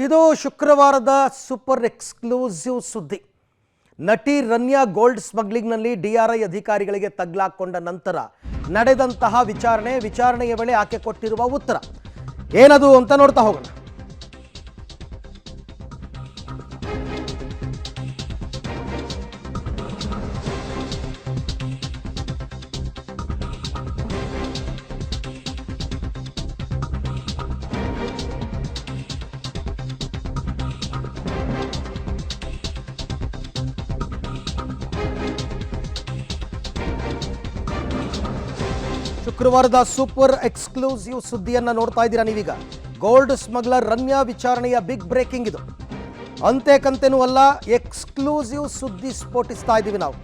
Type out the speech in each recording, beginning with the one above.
ಇದು ಶುಕ್ರವಾರದ super exclusive ಸುದ್ದಿ. ನಟಿ ರನ್ಯಾ ಗೋಲ್ಡ್ ಸ್ಮಗ್ಲಿಂಗ್ನಲ್ಲಿ ಡಿಆರ್ಐ ಅಧಿಕಾರಿಗಳಿಗೆ ತಗ್ಲಾಕೊಂಡ ನಂತರ ನಡೆದಂತಹ ವಿಚಾರಣೆಯ ವೇಳೆ ಆಕೆ ಕೊಟ್ಟಿರುವ ಉತ್ತರ ಏನದು ಅಂತ ನೋಡ್ತಾ ಹೋಗೋಣ. ಶುಕ್ರವಾರದ ಸೂಪರ್ ಎಕ್ಸ್ಕ್ಲೂಸಿವ್ ಸುದ್ದಿಯನ್ನು ನೋಡ್ತಾ ಇದ್ದೀರಾ ನೀವೀಗ. ಗೋಲ್ಡ್ ಸ್ಮಗ್ಲರ್ ರನ್ಯಾ ವಿಚಾರಣೆಯ ಬಿಗ್ ಬ್ರೇಕಿಂಗ್ ಇದು. ಅಂತೆ ಕಂತೆನೂ ಅಲ್ಲ, ಎಕ್ಸ್ಕ್ಲೂಸಿವ್ ಸುದ್ದಿ ಸ್ಫೋಟಿಸ್ತಾ ಇದ್ದೀವಿ ನಾವು.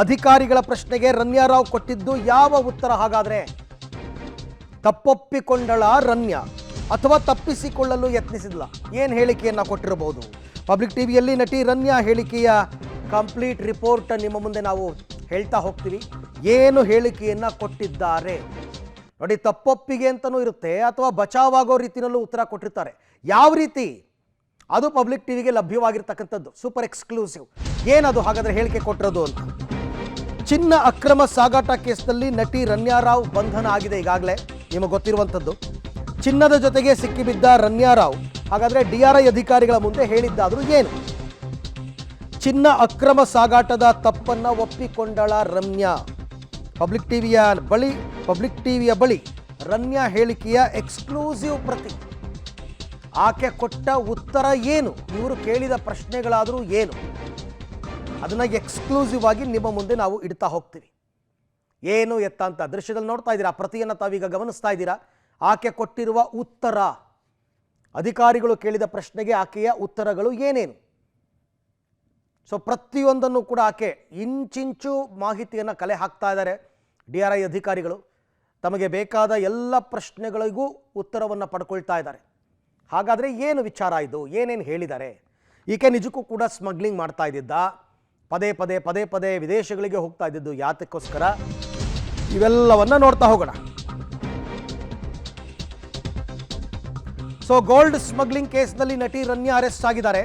ಅಧಿಕಾರಿಗಳ ಪ್ರಶ್ನೆಗೆ ರನ್ಯಾ ರಾವ್ ಕೊಟ್ಟಿದ್ದು ಯಾವ ಉತ್ತರ? ಹಾಗಾದ್ರೆ ತಪ್ಪೊಪ್ಪಿಕೊಂಡಳ ರನ್ಯಾ ಅಥವಾ ತಪ್ಪಿಸಿಕೊಳ್ಳಲು ಯತ್ನಿಸಿದ್ಲ? ಏನು ಹೇಳಿಕೆಯನ್ನ ಕೊಟ್ಟಿರಬಹುದು? ಪಬ್ಲಿಕ್ ಟಿವಿಯಲ್ಲಿ ನಟಿ ರನ್ಯಾ ಹೇಳಿಕೆಯ ಕಂಪ್ಲೀಟ್ ರಿಪೋರ್ಟ್ ನಿಮ್ಮ ಮುಂದೆ ನಾವು ಹೇಳ್ತಾ ಹೋಗ್ತೀವಿ. ಏನು ಹೇಳಿಕೆಯನ್ನ ಕೊಟ್ಟಿದ್ದಾರೆ ನೋಡಿ. ತಪ್ಪೊಪ್ಪಿಗೆ ಅಂತಲೂ ಇರುತ್ತೆ ಅಥವಾ ಬಚಾವಾಗೋ ರೀತಿಯಲ್ಲೂ ಉತ್ತರ ಕೊಟ್ಟಿರ್ತಾರೆ. ಯಾವ ರೀತಿ ಅದು ಪಬ್ಲಿಕ್ ಟಿವಿಗೆ ಲಭ್ಯವಾಗಿರ್ತಕ್ಕಂಥದ್ದು ಸೂಪರ್ ಎಕ್ಸ್ಕ್ಲೂಸಿವ್. ಏನದು ಹಾಗಾದ್ರೆ ಹೇಳಿಕೆ ಕೊಟ್ಟಿರೋದು ಅಂತ? ಚಿನ್ನ ಅಕ್ರಮ ಸಾಗಾಟ ಕೇಸ್ನಲ್ಲಿ ನಟಿ ರನ್ಯಾ ರಾವ್ ಬಂಧನ ಆಗಿದೆ. ಈಗಾಗಲೇ ನಿಮಗೆ ಗೊತ್ತಿರುವಂಥದ್ದು. ಚಿನ್ನದ ಜೊತೆಗೆ ಸಿಕ್ಕಿಬಿದ್ದ ರನ್ಯಾ ರಾವ್ ಹಾಗಾದ್ರೆ ಡಿಆರ್ಐ ಅಧಿಕಾರಿಗಳ ಮುಂದೆ ಹೇಳಿದ್ದಾದರೂ ಏನು? ಚಿನ್ನ ಅಕ್ರಮ ಸಾಗಾಟದ ತಪ್ಪನ್ನ ಒಪ್ಪಿಕೊಂಡಳ ರನ್ಯಾ. ಪಬ್ಲಿಕ್ ಟಿವಿಯ ಬಳಿ ರನ್ಯಾ ಹೇಳಿಕೆಯ ಎಕ್ಸ್ಕ್ಲೂಸಿವ್ ಪ್ರತಿ. ಆಕೆ ಕೊಟ್ಟ ಉತ್ತರ ಏನು? ಇವರು ಕೇಳಿದ ಪ್ರಶ್ನೆಗಳಾದರೂ ಏನು? ಅದನ್ನ ಎಕ್ಸ್ಕ್ಲೂಸಿವ್ ಆಗಿ ನಿಮ್ಮ ಮುಂದೆ ನಾವು ಇಡ್ತಾ ಹೋಗ್ತೀವಿ. ಏನು ಎತ್ತ ಅಂತ ದೃಶ್ಯದಲ್ಲಿ ನೋಡ್ತಾ ಇದ್ದೀರಾ. ಪ್ರತಿಯನ್ನು ತಾವೀಗ ಗಮನಿಸ್ತಾ ಇದ್ದೀರಾ. ಆಕೆ ಕೊಟ್ಟಿರುವ ಉತ್ತರ, ಅಧಿಕಾರಿಗಳು ಕೇಳಿದ ಪ್ರಶ್ನೆಗೆ ಆಕೆಯ ಉತ್ತರಗಳು ಏನೇನು? ಸೊ ಪ್ರತಿಯೊಂದನ್ನು ಕೂಡ ಆಕೆ ಇಂಚಿಂಚು ಮಾಹಿತಿಯನ್ನು ಕಲೆ ಹಾಕ್ತಾ ಇದ್ದಾರೆ. ಡಿಆರ್ಐ ಅಧಿಕಾರಿಗಳು ತಮಗೆ ಬೇಕಾದ ಎಲ್ಲ ಪ್ರಶ್ನೆಗಳಿಗೂ ಉತ್ತರವನ್ನು ಪಡ್ಕೊಳ್ತಾ ಇದ್ದಾರೆ. ಹಾಗಾದರೆ ಏನು ವಿಚಾರ ಇದು? ಏನೇನು ಹೇಳಿದ್ದಾರೆ? ಈಕೆ ನಿಜಕ್ಕೂ ಕೂಡ ಸ್ಮಗ್ಲಿಂಗ್ ಮಾಡ್ತಾ ಇದ್ದಿದ್ದ? ಪದೇ ಪದೇ ವಿದೇಶಗಳಿಗೆ ಹೋಗ್ತಾ ಇದ್ದಿದ್ದು ಯಾತಕ್ಕೋಸ್ಕರ? ಇವೆಲ್ಲವನ್ನ ನೋಡ್ತಾ ಹೋಗೋಣ. ಸೊ ಗೋಲ್ಡ್ ಸ್ಮಗ್ಲಿಂಗ್ ಕೇಸ್ನಲ್ಲಿ ನಟಿ ರನ್ಯಾ ಅರೆಸ್ಟ್ ಆಗಿದ್ದಾರೆ.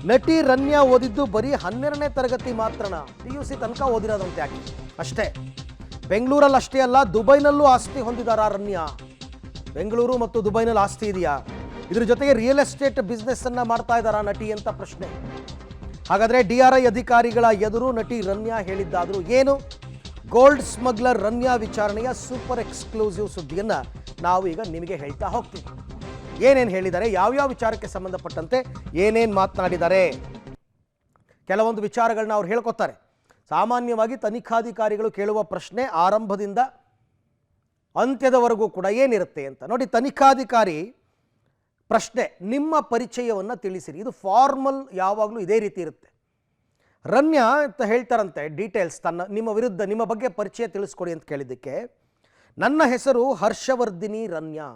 ನಟಿ ರನ್ಯಾ ಓದಿದ್ದು ಬರೀ 12ನೇ ತರಗತಿ ಮಾತ್ರನ? PUC ತನಕ ಓದಿರೋದಂತೆ ಯಾಕೆ ಅಷ್ಟೇ. ಬೆಂಗಳೂರಲ್ಲಿ ಅಷ್ಟೇ ಅಲ್ಲ, ದುಬೈನಲ್ಲೂ ಆಸ್ತಿ ಹೊಂದಿದಾರ ರನ್ಯಾ. ಬೆಂಗಳೂರು ಮತ್ತು ದುಬೈನಲ್ಲಿ ಆಸ್ತಿ ಇದೆಯಾ? ಇದ್ರ ಜೊತೆಗೆ ರಿಯಲ್ ಎಸ್ಟೇಟ್ ಬಿಸ್ನೆಸ್ ಅನ್ನ ಮಾಡ್ತಾ ಇದ್ದಾರಾ ನಟಿ ಅಂತ ಪ್ರಶ್ನೆ. ಹಾಗಾದ್ರೆ ಡಿಆರ್ಐ ಅಧಿಕಾರಿಗಳ ಎದುರು ನಟಿ ರನ್ಯಾ ಹೇಳಿದ್ದಾದ್ರೂ ಏನು? ಗೋಲ್ಡ್ ಸ್ಮಗ್ಲರ್ ರನ್ಯಾ ವಿಚಾರಣೆಯ ಸೂಪರ್ ಎಕ್ಸ್ಕ್ಲೂಸಿವ್ ಸುದ್ದಿಯನ್ನ ನಾವು ಈಗ ನಿಮಗೆ ಹೇಳ್ತಾ ಹೋಗ್ತೀವಿ. ಏನೇನು ಹೇಳಿದ್ದಾರೆ, ಯಾವ್ಯಾವ ವಿಚಾರಕ್ಕೆ ಸಂಬಂಧಪಟ್ಟಂತೆ ಏನೇನು ಮಾತನಾಡಿದ್ದಾರೆ, ಕೆಲವೊಂದು ವಿಚಾರಗಳನ್ನ ಅವ್ರು ಹೇಳ್ಕೊತಾರೆ. ಸಾಮಾನ್ಯವಾಗಿ ತನಿಖಾಧಿಕಾರಿಗಳು ಕೇಳುವ ಪ್ರಶ್ನೆ ಆರಂಭದಿಂದ ಅಂತ್ಯದವರೆಗೂ ಕೂಡ ಏನಿರುತ್ತೆ ಅಂತ ನೋಡಿ. ತನಿಖಾಧಿಕಾರಿ ಪ್ರಶ್ನೆ, ನಿಮ್ಮ ಪರಿಚಯವನ್ನು ತಿಳಿಸಿರಿ. ಇದು ಫಾರ್ಮಲ್, ಯಾವಾಗಲೂ ಇದೇ ರೀತಿ ಇರುತ್ತೆ. ರನ್ಯಾ ಅಂತ ಹೇಳ್ತಾರಂತೆ ಡೀಟೇಲ್ಸ್, ನಿಮ್ಮ ವಿರುದ್ಧ ನಿಮ್ಮ ಬಗ್ಗೆ ಪರಿಚಯ ತಿಳಿಸ್ಕೊಡಿ ಅಂತ ಕೇಳಿದ್ದಕ್ಕೆ, ನನ್ನ ಹೆಸರು ಹರ್ಷವರ್ಧಿನಿ ರನ್ಯಾ.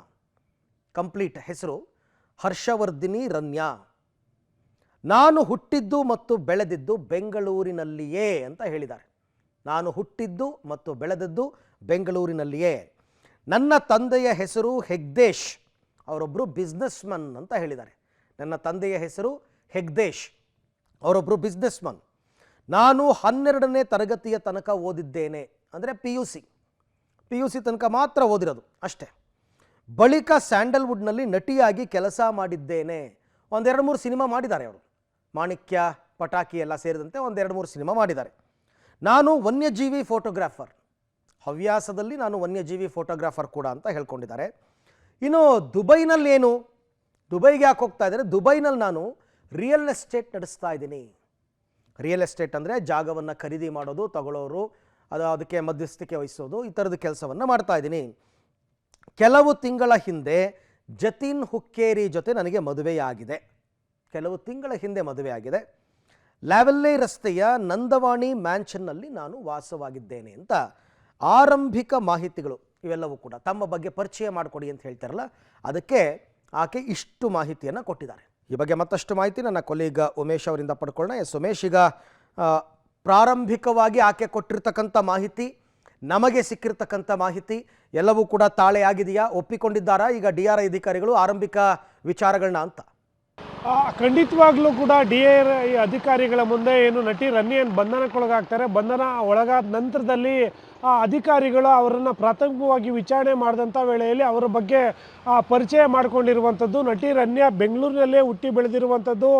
ಕಂಪ್ಲೀಟ್ ಹೆಸರು ಹರ್ಷವರ್ಧಿನಿ ರನ್ಯಾ. ನಾನು ಹುಟ್ಟಿದ್ದು ಮತ್ತು ಬೆಳೆದಿದ್ದು ಬೆಂಗಳೂರಿನಲ್ಲಿಯೇ ಅಂತ ಹೇಳಿದ್ದಾರೆ. ನಾನು ಹುಟ್ಟಿದ್ದು ಮತ್ತು ಬೆಳೆದದ್ದು ಬೆಂಗಳೂರಿನಲ್ಲಿಯೇ. ನನ್ನ ತಂದೆಯ ಹೆಸರು ಹೆಗ್ದೇಶ್, ಅವರೊಬ್ಬರು ಬಿಸ್ನೆಸ್ ಮನ್ ಅಂತ ಹೇಳಿದ್ದಾರೆ. ನನ್ನ ತಂದೆಯ ಹೆಸರು ಹೆಗ್ದೇಶ್, ಅವರೊಬ್ಬರು ಬಿಸ್ನೆಸ್ ಮನ್. ನಾನು 12ನೇ ತರಗತಿಯ ತನಕ ಓದಿದ್ದೇನೆ, ಅಂದರೆ PUC ತನಕ ಮಾತ್ರ ಓದಿರೋದು ಅಷ್ಟೇ. ಬಳಿಕ ಸ್ಯಾಂಡಲ್ವುಡ್ನಲ್ಲಿ ನಟಿಯಾಗಿ ಕೆಲಸ ಮಾಡಿದ್ದೇನೆ. 1-2-3 ಸಿನಿಮಾ ಮಾಡಿದ್ದಾರೆ ಅವರು. ಮಾಣಿಕ್ಯ, ಪಟಾಕಿ ಎಲ್ಲ ಸೇರಿದಂತೆ 1-2-3 ಸಿನಿಮಾ ಮಾಡಿದ್ದಾರೆ. ನಾನು ವನ್ಯಜೀವಿ ಫೋಟೋಗ್ರಾಫರ್, ಹವ್ಯಾಸದಲ್ಲಿ ನಾನು ವನ್ಯಜೀವಿ ಫೋಟೋಗ್ರಾಫರ್ ಕೂಡ ಅಂತ ಹೇಳ್ಕೊಂಡಿದ್ದಾರೆ. ಇನ್ನು ದುಬೈನಲ್ಲಿ ಏನು? ದುಬೈಗೆ ಯಾಕೆ ಹೋಗ್ತಾ ಇದ್ದಾರೆ? ದುಬೈನಲ್ಲಿ ನಾನು ರಿಯಲ್ ಎಸ್ಟೇಟ್ ನಡೆಸ್ತಾ ಇದ್ದೀನಿ. ರಿಯಲ್ ಎಸ್ಟೇಟ್ ಅಂದರೆ ಜಾಗವನ್ನು ಖರೀದಿ ಮಾಡೋದು, ತಗೊಳ್ಳೋರು, ಅದಕ್ಕೆ ಮಧ್ಯಸ್ಥಿಕೆ ವಹಿಸೋದು, ಈ ಥರದ ಕೆಲಸವನ್ನು ಮಾಡ್ತಾ ಇದ್ದೀನಿ. ಕೆಲವು ತಿಂಗಳ ಹಿಂದೆ ಜತಿನ್ ಹುಕ್ಕೇರಿ ಜೊತೆ ನನಗೆ ಮದುವೆಯಾಗಿದೆ. ಲ್ಯಾವೆಲ್ಲೇ ರಸ್ತೆಯ ನಂದವಾಣಿ ಮ್ಯಾನ್ಷನ್ನಲ್ಲಿ ನಾನು ವಾಸವಾಗಿದ್ದೇನೆ ಅಂತ ಆರಂಭಿಕ ಮಾಹಿತಿಗಳು ಇವೆಲ್ಲವೂ ಕೂಡ ತಮ್ಮ ಬಗ್ಗೆ ಪರಿಚಯ ಮಾಡಿಕೊಡಿ ಅಂತ ಹೇಳ್ತಾರಲ್ಲ, ಅದಕ್ಕೆ ಆಕೆ ಇಷ್ಟು ಮಾಹಿತಿಯನ್ನು ಕೊಟ್ಟಿದ್ದಾರೆ. ಈ ಬಗ್ಗೆ ಮತ್ತಷ್ಟು ಮಾಹಿತಿ ನನ್ನ ಕೊಲೀಗ ಉಮೇಶ್ ಅವರಿಂದ ಪಡ್ಕೊಳ್ಳೋಣ. ಉಮೇಶ್, ಈಗ ಪ್ರಾರಂಭಿಕವಾಗಿ ಆಕೆ ಕೊಟ್ಟಿರ್ತಕ್ಕಂಥ ಮಾಹಿತಿ, ನಮಗೆ ಸಿಕ್ಕಿರ್ತಕ್ಕಂಥ ಮಾಹಿತಿ ಎಲ್ಲವೂ ಕೂಡ ತಾಳೆ ಆಗಿದೆಯಾ? ಒಪ್ಪಿಕೊಂಡಿದ್ದಾರಾ ಈಗ ಡಿಆರ್ಐ ಅಧಿಕಾರಿಗಳು ಆರಂಭಿಕ ವಿಚಾರಗಳನ್ನ ಅಂತ? ಖಂಡಿತವಾಗ್ಲೂ ಕೂಡ DIA ಅಧಿಕಾರಿಗಳ ಮುಂದೆ ಏನು ನಟಿ ರನ್ಯನ್ ಬಂಧನಕ್ಕೊಳಗಾಗ್ತಾರೆ. ಬಂಧನ ಒಳಗಾದ ನಂತರದಲ್ಲಿ ಅಧಿಕಾರಿಗಳು ಅವರನ್ನು ಪ್ರಾಥಮಿಕವಾಗಿ ವಿಚಾರಣೆ ಮಾಡಿದಂಥ ವೇಳೆಯಲ್ಲಿ ಅವರ ಬಗ್ಗೆ ಪರಿಚಯ ಮಾಡಿಕೊಂಡಿರುವಂಥದ್ದು. ನಟಿ ರನ್ಯಾ ಬೆಂಗಳೂರಿನಲ್ಲೇ ಹುಟ್ಟಿ ಬೆಳೆದಿರುವಂಥದ್ದು.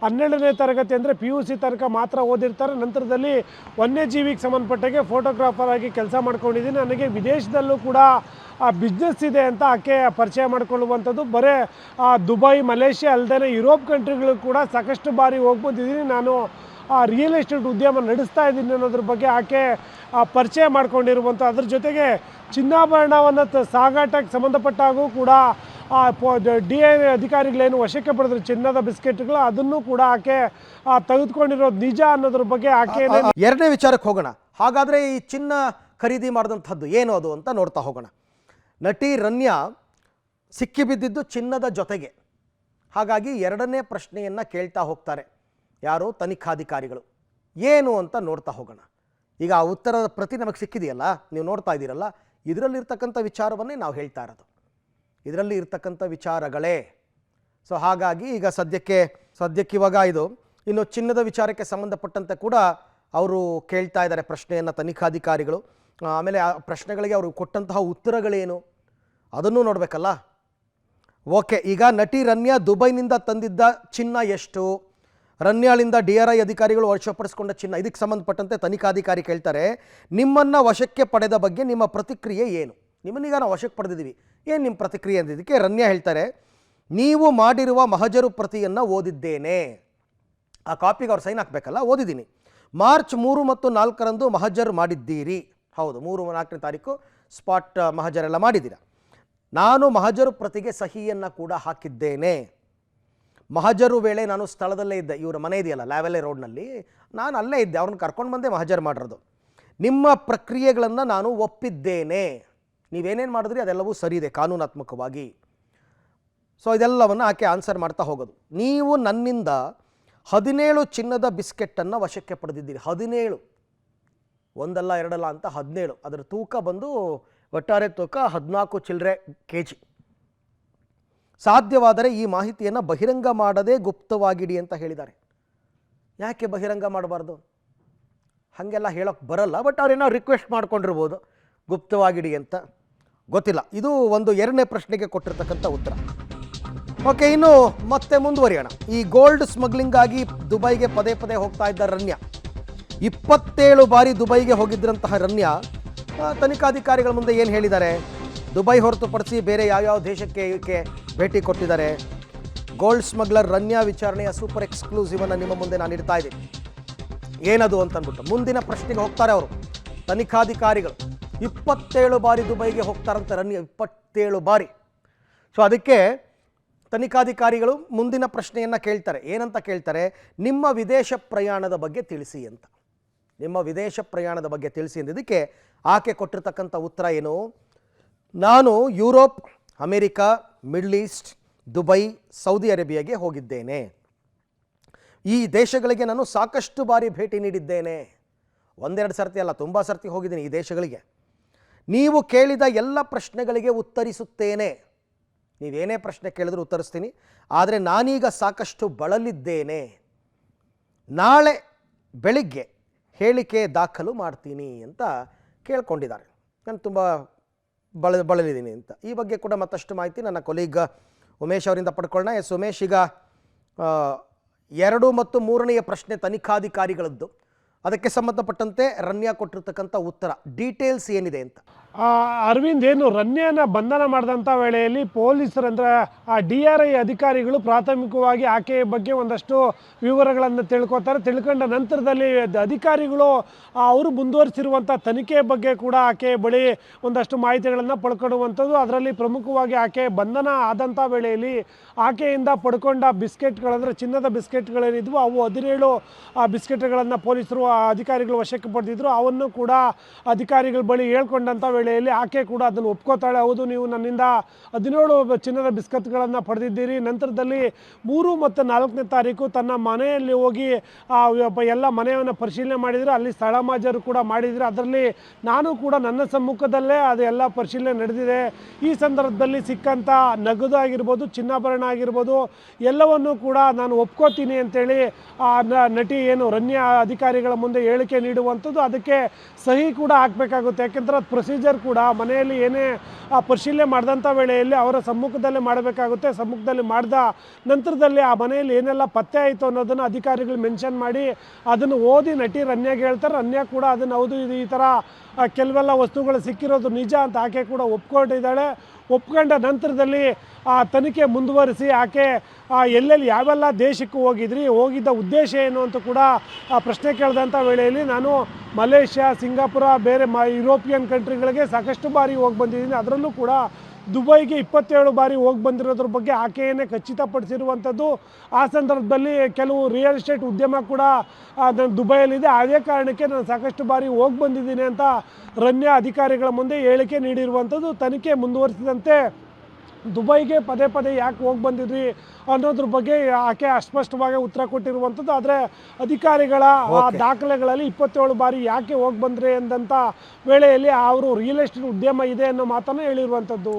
12ನೇ ತರಗತಿ ಅಂದರೆ PUC ತನಕ ಮಾತ್ರ ಓದಿರ್ತಾರೆ. ನಂತರದಲ್ಲಿ ವನ್ಯಜೀವಿಗೆ ಸಂಬಂಧಪಟ್ಟಾಗೆ ಫೋಟೋಗ್ರಾಫರ್ ಆಗಿ ಕೆಲಸ ಮಾಡ್ಕೊಂಡಿದ್ದೀನಿ, ನನಗೆ ವಿದೇಶದಲ್ಲೂ ಕೂಡ ಬಿಸ್ನೆಸ್ ಇದೆ ಅಂತ ಆಕೆ ಪರಿಚಯ ಮಾಡಿಕೊಳ್ಳುವಂಥದ್ದು. ಬರೀ ದುಬೈ, ಮಲೇಷ್ಯಾ ಅಲ್ಲದೆ ಯುರೋಪ್ ಕಂಟ್ರಿಗಳು ಕೂಡ ಸಾಕಷ್ಟು ಬಾರಿ ಹೋಗಿ ಬಂದಿದ್ದೀನಿ, ನಾನು ರಿಯಲ್ ಎಸ್ಟೇಟ್ ಉದ್ಯಮ ನಡೆಸ್ತಾ ಇದ್ದೀನಿ ಅನ್ನೋದ್ರ ಬಗ್ಗೆ ಆಕೆ ಪರಿಚಯ ಮಾಡ್ಕೊಂಡಿರುವಂಥ. ಅದ್ರ ಜೊತೆಗೆ ಚಿನ್ನಾಭರಣವನ್ನು ಸಾಗಾಟಕ್ಕೆ ಸಂಬಂಧಪಟ್ಟಾಗೂ ಕೂಡ DIA ಅಧಿಕಾರಿಗಳೇನು ವಶಕ್ಕೆ ಪಡೆದ್ರು ಚಿನ್ನದ ಬಿಸ್ಕೆಟ್ಗಳು, ಅದನ್ನು ಕೂಡ ಆಕೆ ತೆಗೆದುಕೊಂಡಿರೋದು ನಿಜ ಅನ್ನೋದ್ರ ಬಗ್ಗೆ ಆಕೆ ಎರಡನೇ ವಿಚಾರಕ್ಕೆ ಹೋಗೋಣ. ಹಾಗಾದರೆ ಈ ಚಿನ್ನ ಖರೀದಿ ಮಾಡಿದಂಥದ್ದು ಏನು ಅದು ಅಂತ ನೋಡ್ತಾ ಹೋಗೋಣ. ನಟಿ ರನ್ಯಾ ಸಿಕ್ಕಿಬಿದ್ದಿದ್ದು ಚಿನ್ನದ ಜೊತೆಗೆ. ಹಾಗಾಗಿ ಎರಡನೇ ಪ್ರಶ್ನೆಯನ್ನು ಕೇಳ್ತಾ ಹೋಗ್ತಾರೆ ಯಾರು, ತನಿಖಾಧಿಕಾರಿಗಳು. ಏನು ಅಂತ ನೋಡ್ತಾ ಹೋಗೋಣ. ಈಗ ಆ ಉತ್ತರದ ಪ್ರತಿ ನಮಗೆ ಸಿಕ್ಕಿದೆಯಲ್ಲ, ನೀವು ನೋಡ್ತಾ ಇದ್ದೀರಲ್ಲ, ಇದರಲ್ಲಿರ್ತಕ್ಕಂಥ ವಿಚಾರವನ್ನೇ ನಾವು ಹೇಳ್ತಾ ಇರೋದು, ಇದರಲ್ಲಿ ಇರ್ತಕ್ಕಂಥ ವಿಚಾರಗಳೇ. ಸೊ ಹಾಗಾಗಿ ಈಗ ಸದ್ಯಕ್ಕೆ ಇವಾಗ ಇದು ಇನ್ನು ಚಿನ್ನದ ವಿಚಾರಕ್ಕೆ ಸಂಬಂಧಪಟ್ಟಂತೆ ಕೂಡ ಅವರು ಕೇಳ್ತಾ ಇದ್ದಾರೆ ಪ್ರಶ್ನೆಯನ್ನು ತನಿಖಾಧಿಕಾರಿಗಳು. ಆಮೇಲೆ ಆ ಪ್ರಶ್ನೆಗಳಿಗೆ ಅವರು ಕೊಟ್ಟಂತಹ ಉತ್ತರಗಳೇನು ಅದನ್ನು ನೋಡಬೇಕಲ್ಲ. ಓಕೆ, ಈಗ ನಟಿ ರನ್ಯಾ ದುಬೈನಿಂದ ತಂದಿದ್ದ ಚಿನ್ನ ಎಷ್ಟು, ರನ್ಯಾಳಿಂದ DRI ಅಧಿಕಾರಿಗಳು ವಶಪಡಿಸಿಕೊಂಡ ಚಿನ್ನ, ಇದಕ್ಕೆ ಸಂಬಂಧಪಟ್ಟಂತೆ ತನಿಖಾಧಿಕಾರಿ ಕೇಳ್ತಾರೆ, ನಿಮ್ಮನ್ನು ವಶಕ್ಕೆ ಪಡೆದ ಬಗ್ಗೆ ನಿಮ್ಮ ಪ್ರತಿಕ್ರಿಯೆ ಏನು? ನಿಮ್ಮನ್ನೀಗ ನಾವು ವಶಕ್ಕೆ ಪಡೆದಿದ್ದೀವಿ, ಏನು ನಿಮ್ಮ ಪ್ರತಿಕ್ರಿಯೆ ಅಂದಿದ್ದಕ್ಕೆ ರನ್ಯಾ ಹೇಳ್ತಾರೆ, ನೀವು ಮಾಡಿರುವ ಮಹಜರು ಪ್ರತಿಯನ್ನು ಓದಿದ್ದೇನೆ. ಆ ಕಾಪಿಗೆ ಅವ್ರು ಸೈನ್ ಹಾಕಬೇಕಲ್ಲ, ಓದಿದ್ದೀನಿ. ಮಾರ್ಚ್ 3 ಮತ್ತು 4ರಂದು ಮಹಜರು ಮಾಡಿದ್ದೀರಿ. ಹೌದು, 3, 4ನೇ ತಾರೀಕು ಸ್ಪಾಟ್ ಮಹಜರೆಲ್ಲ ಮಾಡಿದ್ದೀರಾ. ನಾನು ಮಹಜರು ಪ್ರತಿಗೆ ಸಹಿಯನ್ನು ಕೂಡ ಹಾಕಿದ್ದೇನೆ. ಮಹಜರು ವೇಳೆ ನಾನು ಸ್ಥಳದಲ್ಲೇ ಇದ್ದೆ, ಇವರ ಮನೆ ಇದೆಯಲ್ಲ ಲ್ಯಾವೆಲೆ ರೋಡ್ನಲ್ಲಿ, ನಾನು ಅಲ್ಲೇ ಇದ್ದೆ, ಅವ್ರನ್ನ ಕರ್ಕೊಂಡು ಬಂದೆ ಮಹಜರು ಮಾಡಿರೋದು. ನಿಮ್ಮ ಪ್ರಕ್ರಿಯೆಗಳನ್ನು ನಾನು ಒಪ್ಪಿದ್ದೇನೆ, ನೀವೇನೇನು ಮಾಡಿದ್ರಿ ಅದೆಲ್ಲವೂ ಸರಿ ಇದೆ ಕಾನೂನಾತ್ಮಕವಾಗಿ. ಸೊ ಇದೆಲ್ಲವನ್ನು ಆಕೆ ಆನ್ಸರ್ ಮಾಡ್ತಾ ಹೋಗೋದು. ನೀವು ನನ್ನಿಂದ 17 ಚಿನ್ನದ ಬಿಸ್ಕೆಟನ್ನು ವಶಕ್ಕೆ ಪಡೆದಿದ್ದೀರಿ. 17, ಒಂದಲ್ಲ ಎರಡಲ್ಲ ಅಂತ 17. ಅದರ ತೂಕ ಬಂದು ಒಟ್ಟಾರೆ ತೂಕ 14 ಚಿಲ್ಲರೆ kg. ಸಾಧ್ಯವಾದರೆ ಈ ಮಾಹಿತಿಯನ್ನು ಬಹಿರಂಗ ಮಾಡದೆ ಗುಪ್ತವಾಗಿಡಿ ಅಂತ ಹೇಳಿದ್ದಾರೆ. ಯಾಕೆ ಬಹಿರಂಗ ಮಾಡಬಾರ್ದು? ಹಾಗೆಲ್ಲ ಹೇಳೋಕ್ಕೆ ಬರಲ್ಲ, ಬಟ್ ಅವ್ರೇನೋ ರಿಕ್ವೆಸ್ಟ್ ಮಾಡ್ಕೊಂಡಿರ್ಬೋದು ಗುಪ್ತವಾಗಿಡಿ ಅಂತ, ಗೊತ್ತಿಲ್ಲ. ಇದು ಒಂದು ಎರಡನೇ ಪ್ರಶ್ನೆಗೆ ಕೊಟ್ಟಿರ್ತಕ್ಕಂಥ ಉತ್ತರ. ಓಕೆ, ಇನ್ನು ಮತ್ತೆ ಮುಂದುವರಿಯೋಣ. ಈ ಗೋಲ್ಡ್ ಸ್ಮಗ್ಲಿಂಗಾಗಿ ದುಬೈಗೆ ಪದೇ ಪದೇ ಹೋಗ್ತಾ ಇದ್ದ ರನ್ಯಾ, 27 ಬಾರಿ ದುಬೈಗೆ ಹೋಗಿದ್ದಂತಹ ರನ್ಯಾ ತನಿಖಾಧಿಕಾರಿಗಳ ಮುಂದೆ ಏನು ಹೇಳಿದ್ದಾರೆ? ದುಬೈ ಹೊರತುಪಡಿಸಿ ಬೇರೆ ಯಾವ್ಯಾವ ದೇಶಕ್ಕೆ ಇವಕ್ಕೆ ಭೇಟಿ ಕೊಟ್ಟಿದ್ದಾರೆ? ಗೋಲ್ಡ್ ಸ್ಮಗ್ಲರ್ ರನ್ಯಾ ವಿಚಾರಣೆಯ ಸೂಪರ್ ಎಕ್ಸ್ಕ್ಲೂಸಿವನ್ನು ನಿಮ್ಮ ಮುಂದೆ ನಾನು ಇಡ್ತಾ ಇದ್ದೀನಿ. ಏನದು ಅಂತಂದ್ಬಿಟ್ಟು ಮುಂದಿನ ಪ್ರಶ್ನೆಗೆ ಹೋಗ್ತಾರೆ ಅವರು ತನಿಖಾಧಿಕಾರಿಗಳು. 27 ಬಾರಿ ದುಬೈಗೆ ಹೋಗ್ತಾರಂತೆ ರನ್ಯಾ, 27 ಬಾರಿ. ಸೊ ಅದಕ್ಕೆ ತನಿಖಾಧಿಕಾರಿಗಳು ಮುಂದಿನ ಪ್ರಶ್ನೆಯನ್ನು ಕೇಳ್ತಾರೆ. ಏನಂತ ಕೇಳ್ತಾರೆ? ನಿಮ್ಮ ವಿದೇಶ ಪ್ರಯಾಣದ ಬಗ್ಗೆ ತಿಳಿಸಿ ಅಂತ. ನಿಮ್ಮ ವಿದೇಶ ಪ್ರಯಾಣದ ಬಗ್ಗೆ ತಿಳಿಸಿ ಅಂದಿದ್ದಕ್ಕೆ ಆಕೆ ಕೊಟ್ಟಿರ್ತಕ್ಕಂಥ ಉತ್ತರ ಏನು? ನಾನು Europe, America, middle East, Dubai, Saudi ಅರೇಬಿಯಾಗೆ ಹೋಗಿದ್ದೇನೆ. ಈ ದೇಶಗಳಿಗೆ ನಾನು ಸಾಕಷ್ಟು ಬಾರಿ ಭೇಟಿ ನೀಡಿದ್ದೇನೆ. ಒಂದೆರಡು ಸರ್ತಿ ಅಲ್ಲ, ತುಂಬ ಸರ್ತಿ ಹೋಗಿದ್ದೀನಿ ಈ ದೇಶಗಳಿಗೆ. ನೀವು ಕೇಳಿದ ಎಲ್ಲ ಪ್ರಶ್ನೆಗಳಿಗೆ ಉತ್ತರಿಸುತ್ತೇನೆ. ನೀವೇನೇ ಪ್ರಶ್ನೆ ಕೇಳಿದ್ರು ಉತ್ತರಿಸ್ತೀನಿ. ಆದರೆ ನಾನೀಗ ಸಾಕಷ್ಟು ಬಳಲಿದ್ದೇನೆ. ನಾಳೆ ಬೆಳಿಗ್ಗೆ ಹೇಳಿಕೆ ದಾಖಲು ಮಾಡ್ತೀನಿ ಅಂತ ಕೇಳ್ಕೊಂಡಿದ್ದಾರೆ. ನಾನು ತುಂಬ ಬಳಲಿದ್ದೀನಿ ಅಂತ. ಈ ಬಗ್ಗೆ ಕೂಡ ಮತ್ತಷ್ಟು ಮಾಹಿತಿ ನನ್ನ ಕೊಲೀಗ್ ಉಮೇಶ್ ಅವರಿಂದ ಪಡ್ಕೊಳ್ಳೋಣ. ಎಸ್ ಉಮೇಶ್, ಈಗ 2 ಮತ್ತು 3ನೆಯ ಪ್ರಶ್ನೆ ತನಿಖಾಧಿಕಾರಿಗಳದ್ದು, ಅದಕ್ಕೆ ಸಂಬಂಧಪಟ್ಟಂತೆ ರನ್ಯಾ ಕೊಟ್ಟಿರ್ತಕ್ಕಂಥ ಉತ್ತರ ಡೀಟೇಲ್ಸ್ ಏನಿದೆ ಅಂತ. ಅರವಿಂದ್, ಏನು ರನ್ಯಾನ ಬಂಧನ ಮಾಡಿದಂಥ ವೇಳೆಯಲ್ಲಿ ಪೊಲೀಸರಂದ್ರೆ DRI ಅಧಿಕಾರಿಗಳು ಪ್ರಾಥಮಿಕವಾಗಿ ಆಕೆಯ ಬಗ್ಗೆ ಒಂದಷ್ಟು ವಿವರಗಳನ್ನು ತಿಳ್ಕೊತಾರೆ. ತಿಳ್ಕೊಂಡ ನಂತರದಲ್ಲಿ ಅಧಿಕಾರಿಗಳು ಅವರು ಮುಂದುವರಿಸಿರುವಂಥ ತನಿಖೆಯ ಬಗ್ಗೆ ಕೂಡ ಆಕೆಯ ಬಳಿ ಒಂದಷ್ಟು ಮಾಹಿತಿಗಳನ್ನು ಪಡ್ಕೊಳ್ಳುವಂಥದ್ದು. ಅದರಲ್ಲಿ ಪ್ರಮುಖವಾಗಿ ಆಕೆ ಬಂಧನ ಆದಂಥ ವೇಳೆಯಲ್ಲಿ ಆಕೆಯಿಂದ ಪಡ್ಕೊಂಡ ಬಿಸ್ಕೆಟ್ಗಳಂದರೆ ಚಿನ್ನದ ಬಿಸ್ಕೆಟ್ಗಳೇನಿದ್ವು ಅವು 17 ಬಿಸ್ಕೆಟ್ಗಳನ್ನು ಪೊಲೀಸರು ಅಧಿಕಾರಿಗಳು ವಶಕ್ಕೆ ಪಡೆದಿದ್ರು. ಅವನ್ನು ಕೂಡ ಅಧಿಕಾರಿಗಳ ಬಳಿ ಹೇಳ್ಕೊಂಡಂಥ ವೇಳೆಯಲ್ಲಿ ಆಕೆ ಕೂಡ ಅದನ್ನು ಒಪ್ಕೋತಾಳೆ. ಹೌದು, ನೀವು ನನ್ನಿಂದ 17 ಚಿನ್ನದ ಬಿಸ್ಕತ್ಗಳನ್ನು ಪಡೆದಿದ್ದೀರಿ. ನಂತರದಲ್ಲಿ 3 ಮತ್ತು 4ನೇ ತಾರೀಕು ತನ್ನ ಮನೆಯಲ್ಲಿ ಹೋಗಿ ಎಲ್ಲ ಮನೆಯನ್ನು ಪರಿಶೀಲನೆ ಮಾಡಿದರೆ ಅಲ್ಲಿ ಸ್ಥಳ ಮಾಜರು ಕೂಡ ಮಾಡಿದರೆ ಅದರಲ್ಲಿ ನಾನು ಕೂಡ ನನ್ನ ಸಮ್ಮುಖದಲ್ಲೇ ಅದೆಲ್ಲ ಪರಿಶೀಲನೆ ನಡೆದಿದೆ. ಈ ಸಂದರ್ಭದಲ್ಲಿ ಸಿಕ್ಕಂಥ ನಗದು ಆಗಿರ್ಬೋದು, ಚಿನ್ನಾಭರಣ ಆಗಿರ್ಬೋದು, ಎಲ್ಲವನ್ನೂ ಕೂಡ ನಾನು ಒಪ್ಕೋತೀನಿ ಅಂತೇಳಿ ನಟಿ ಏನು ರನ್ಯಾ ಅಧಿಕಾರಿಗಳ ಮುಂದೆ ಹೇಳಿಕೆ ನೀಡುವಂಥದ್ದು. ಅದಕ್ಕೆ ಸಹಿ ಕೂಡ ಹಾಕಬೇಕಾಗುತ್ತೆ. ಯಾಕೆಂದರೆ ಅದು ಪ್ರೊಸೀಜರ್ ಕೂಡ ಮನೆಯಲ್ಲಿ ಏನೇ ಪರಿಶೀಲನೆ ಮಾಡಿದಂಥ ವೇಳೆಯಲ್ಲಿ ಅವರ ಸಮ್ಮುಖದಲ್ಲೇ ಮಾಡಬೇಕಾಗುತ್ತೆ. ಸಮ್ಮುಖದಲ್ಲಿ ಮಾಡಿದ ನಂತರದಲ್ಲಿ ಆ ಮನೆಯಲ್ಲಿ ಏನೆಲ್ಲ ಪತ್ತೆ ಆಯಿತು ಅನ್ನೋದನ್ನು ಅಧಿಕಾರಿಗಳು ಮೆನ್ಷನ್ ಮಾಡಿ ಅದನ್ನು ಓದಿ ನಟಿ ರನ್ಯಾಗೆ ಹೇಳ್ತಾರೆ. ರನ್ಯಾ ಕೂಡ ಅದನ್ನು ಹೌದು, ಇದು ಈ ಥರ ಕೆಲವೆಲ್ಲ ವಸ್ತುಗಳು ಸಿಕ್ಕಿರೋದು ನಿಜ ಅಂತ ಆಕೆ ಕೂಡ ಒಪ್ಕೊಂಡಿದ್ದಾಳೆ. ಒಪ್ಕೊಂಡ ನಂತರದಲ್ಲಿ ತನಿಖೆ ಮುಂದುವರಿಸಿ ಆಕೆ ಎಲ್ಲೆಲ್ಲಿ ಯಾವೆಲ್ಲ ದೇಶಕ್ಕೆ ಹೋಗಿದ್ದ ಉದ್ದೇಶ ಏನು ಅಂತ ಕೂಡ ಪ್ರಶ್ನೆ ಕೇಳಿದಂಥ ವೇಳೆಯಲ್ಲಿ ನಾನು ಮಲೇಷ್ಯಾ, ಸಿಂಗಾಪುರ, ಬೇರೆ ಯುರೋಪಿಯನ್ ಕಂಟ್ರಿಗಳಿಗೆ ಸಾಕಷ್ಟು ಬಾರಿ ಹೋಗಿ ಬಂದಿದ್ದೀನಿ, ಅದರಲ್ಲೂ ಕೂಡ ದುಬೈಗೆ 27 ಬಾರಿ ಹೋಗಿ ಬಂದಿರೋದ್ರ ಬಗ್ಗೆ ಆಕೆಯನ್ನೇ ಖಚಿತಪಡಿಸಿರುವಂಥದ್ದು. ಆ ಸಂದರ್ಭದಲ್ಲಿ ಕೆಲವು ರಿಯಲ್ ಎಸ್ಟೇಟ್ ಉದ್ಯಮ ಕೂಡ ನಾನು ದುಬೈಯಲ್ಲಿದೆ, ಅದೇ ಕಾರಣಕ್ಕೆ ನಾನು ಸಾಕಷ್ಟು ಬಾರಿ ಹೋಗಿ ಬಂದಿದ್ದೀನಿ ಅಂತ ರನ್ಯಾ ಅಧಿಕಾರಿಗಳ ಮುಂದೆ ಹೇಳಿಕೆ ನೀಡಿರುವಂಥದ್ದು. ತನಿಖೆ ಮುಂದುವರಿಸಿದಂತೆ ದುಬೈಗೆ ಪದೇ ಪದೇ ಯಾಕೆ ಹೋಗಿ ಬಂದಿದ್ರಿ ಅನ್ನೋದ್ರ ಬಗ್ಗೆ ಆಕೆ ಅಸ್ಪಷ್ಟವಾಗಿ ಉತ್ತರ ಕೊಟ್ಟಿರುವಂಥದ್ದು. ಆದರೆ ಅಧಿಕಾರಿಗಳ ದಾಖಲೆಗಳಲ್ಲಿ 27 ಬಾರಿ ಯಾಕೆ ಹೋಗಿ ಬಂದ್ರಿ ಎಂದಂಥ ವೇಳೆಯಲ್ಲಿ ಅವರು ರಿಯಲ್ ಎಸ್ಟೇಟ್ ಉದ್ಯಮ ಇದೆ ಅನ್ನೋ ಮಾತನ್ನು ಹೇಳಿರುವಂಥದ್ದು.